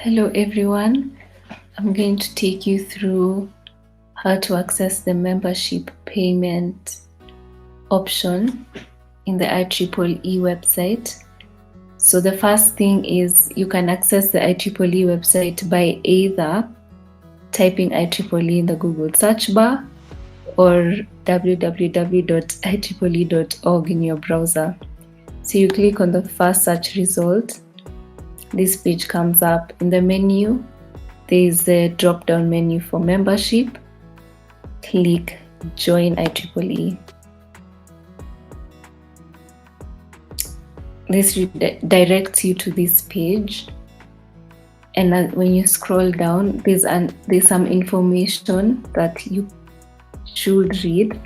Hello everyone, I'm going to take you through how to access the membership payment option in the IEEE website. So the first thing is you can access the IEEE website by either typing IEEE in the Google search bar or www.ieee.org in your browser. So you click on the first search result. This page comes up. In the menu, there is a drop-down menu for membership. Click Join IEEE. This directs you to this page, and when you scroll down, there's some information that you should read,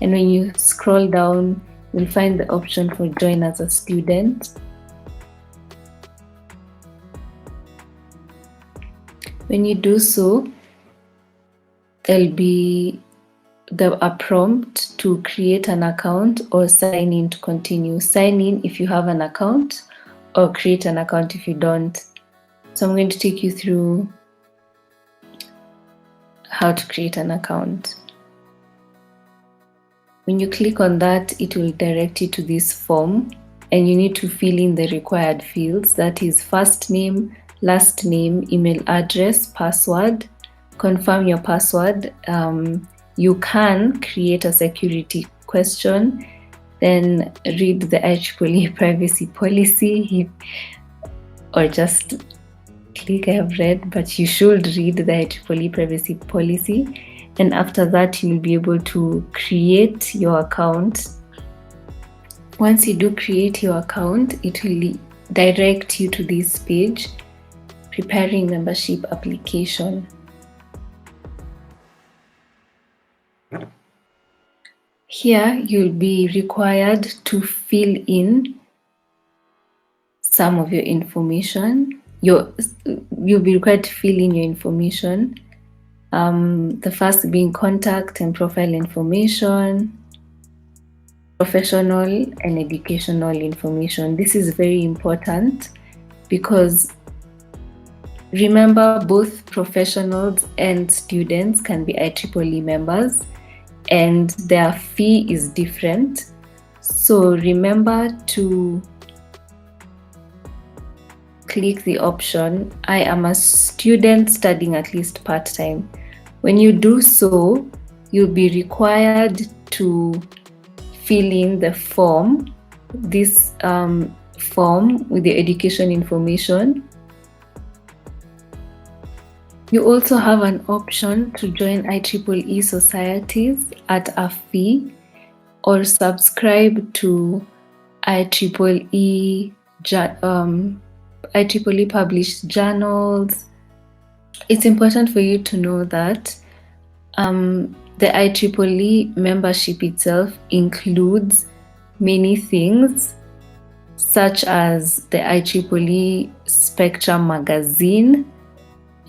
and when you scroll down, you'll find the option for Join as a student. When you do so, there'll be a prompt to create an account or sign in to continue. Sign in if you have an account, or create an account if you don't. So I'm going to take you through how to create an account. When you click on that, it will direct you to this form, and you need to fill in the required fields. That is first name, last name, email address, password. Confirm your password. You can create a security question, then read the IEEE privacy policy, or just click I have read, but you should read the IEEE privacy policy. And after that, you'll be able to create your account. Once you do create your account, it will direct you to this page, preparing membership application. Here, you'll be required to fill in some of your information. You'll be required to fill in your information. The first being contact and profile information, professional and educational information. This is very important because remember, both professionals and students can be IEEE members, and their fee is different. So remember to click the option, I am a student studying at least part-time. When you do so, you'll be required to fill in the form, this form with the education information. You also have an option to join IEEE societies at a fee, or subscribe to IEEE published journals. It's important for you to know that the IEEE membership itself includes many things, such as the IEEE Spectrum magazine,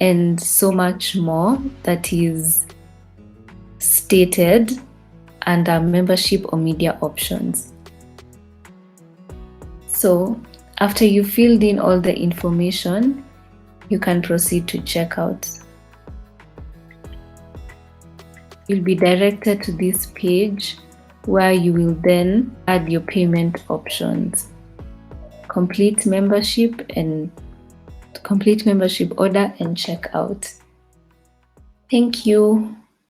and so much more that is stated under membership or media options. So after you filled in all the information, you can proceed to checkout. You'll be directed to this page where you will then add your payment options, complete membership order, and checkout. Thank you.